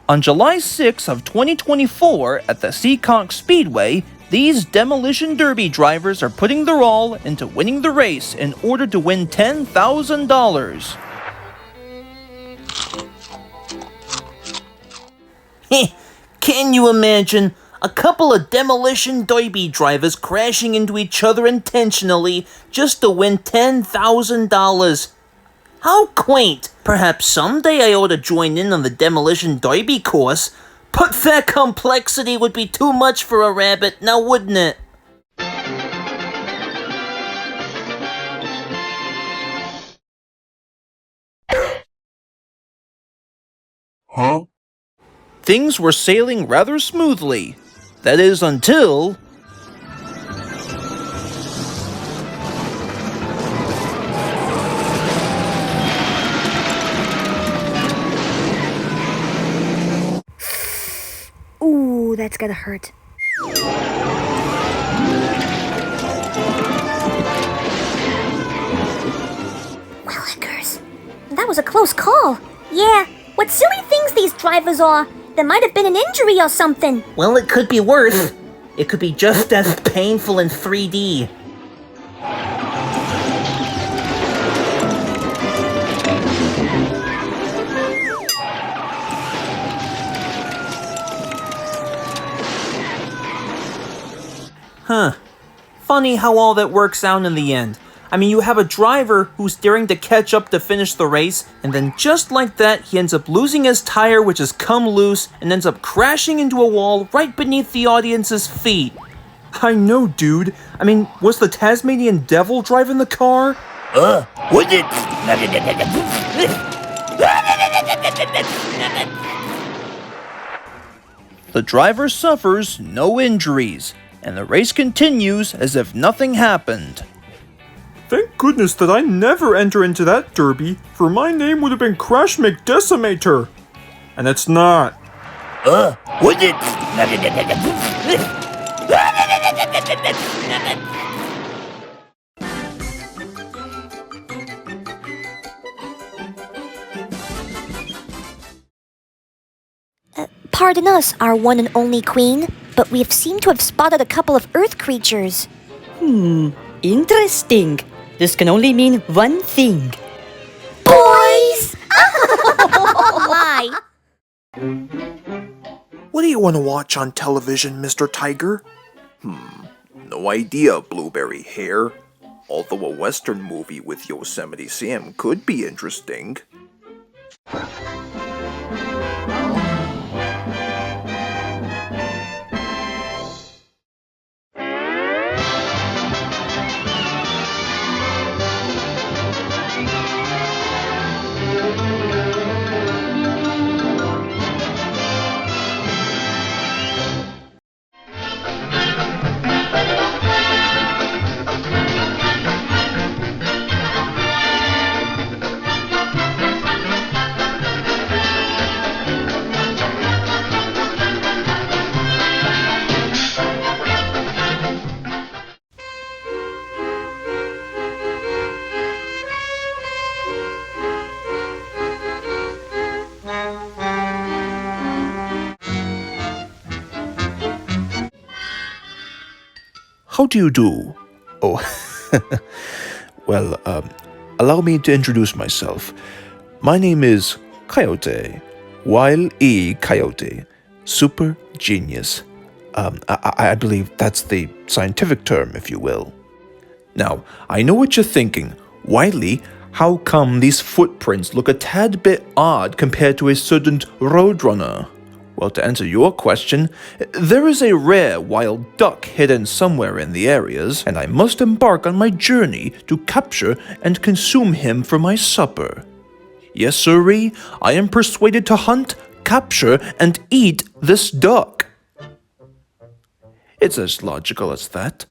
On July 6 of 2024 at the Seekonk Speedway, these Demolition Derby drivers are putting their all into winning the race in order to win $10,000. Can you imagine a couple of Demolition Derby drivers crashing into each other intentionally just to win $10,000? How quaint! Perhaps someday I ought to join in on the Demolition Derby course, but that complexity would be too much for a rabbit, now wouldn't it? Huh? Things were sailing rather smoothly. That is, until... Ooh, that's gotta hurt. Willikers, that was a close call. Yeah, what silly things these drivers are. There might have been an injury or something. Well, it could be worse. It could be just as painful in 3D. Huh. Funny how all that works out in the end. I mean, you have a driver who's daring to catch up to finish the race, and then just like that, he ends up losing his tire, which has come loose, and ends up crashing into a wall right beneath the audience's feet. I know, dude. I mean, was the Tasmanian Devil driving the car? Was it? The driver suffers no injuries, and the race continues as if nothing happened. Thank goodness that I never enter into that derby, for my name would have been Crash McDecimator. And it's not. Was it? Pardon us, our one and only queen, but we have seemed to have spotted a couple of earth creatures. Interesting. This can only mean one thing. Boys! My! What do you want to watch on television, Mr. Tiger? No idea, Blueberry Hair. Although a Western movie with Yosemite Sam could be interesting. How do you do? Oh, well, allow me to introduce myself. My name is Coyote, Wile-E Coyote, super genius. I believe that's the scientific term, if you will. Now, I know what you're thinking. Wiley, how come these footprints look a tad bit odd compared to a certain roadrunner? Well, to answer your question, there is a rare wild duck hidden somewhere in the areas, and I must embark on my journey to capture and consume him for my supper. Yes, sirree, I am persuaded to hunt, capture, and eat this duck. It's as logical as that.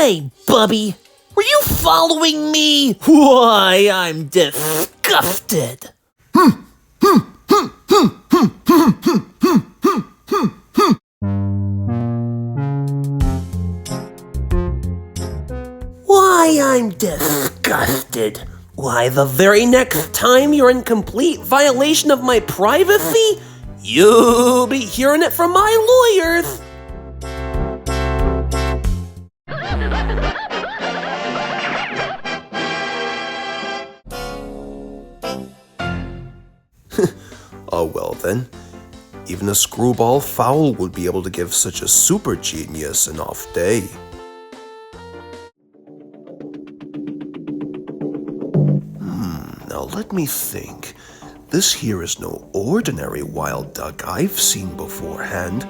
Say, Bubby, were you following me? Why, I'm disgusted. Why, I'm disgusted. Why, the very next time you're in complete violation of my privacy, you'll be hearing it from my lawyers. Oh, well then. Even a screwball fowl would be able to give such a super genius an off day. Now let me think. This here is no ordinary wild duck I've seen beforehand.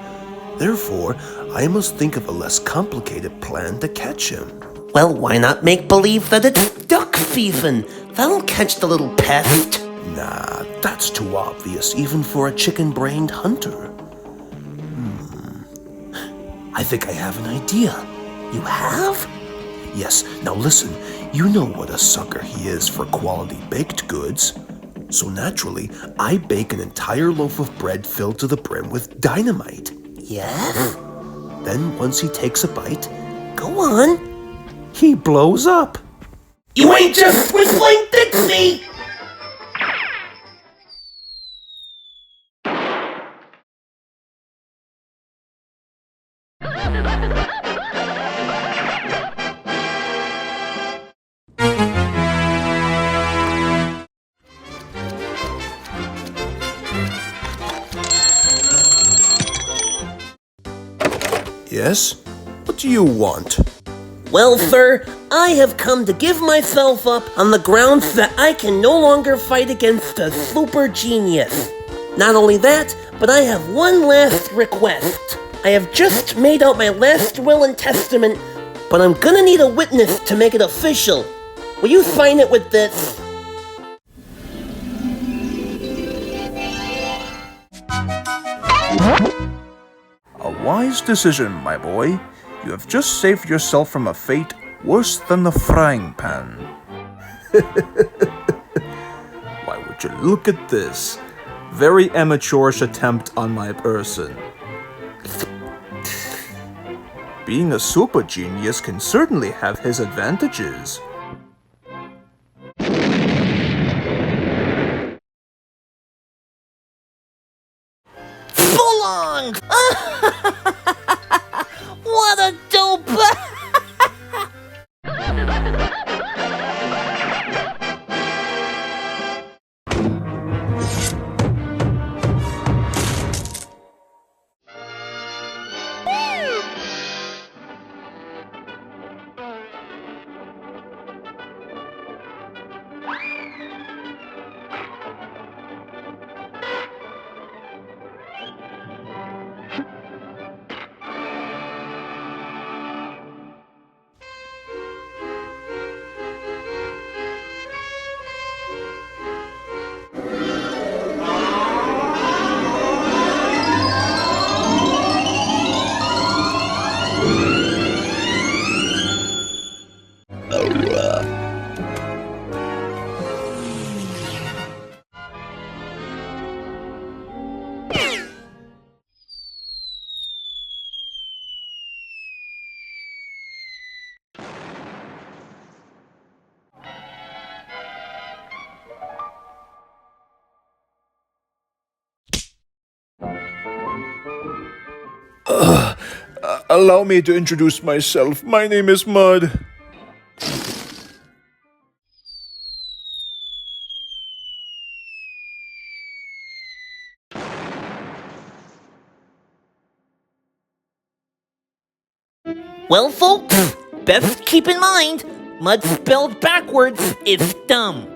Therefore, I must think of a less complicated plan to catch him. Well, why not make believe that it's duck season? That'll catch the little pest. Nah, that's too obvious even for a chicken-brained hunter. I think I have an idea. You have? Yes, now listen, you know what a sucker he is for quality baked goods. So naturally, I bake an entire loaf of bread filled to the brim with dynamite. Yes? Then once he takes a bite, Go on. he blows up. You ain't just whistling Dixie! Yes? What do you want? Well, sir, I have come to give myself up on the grounds that I can no longer fight against a super genius. Not only that, but I have one last request. I have just made out my last will and testament, but I'm gonna need a witness to make it official. Will you sign it with this? A wise decision, my boy. You have just saved yourself from a fate worse than the frying pan. Why would you look at this? Very amateurish attempt on my person. Being a super genius can certainly have his advantages. Full on! What a dope! Allow me to introduce myself. My name is Mud. Well, folks, best keep in mind, mud spelled backwards is dumb.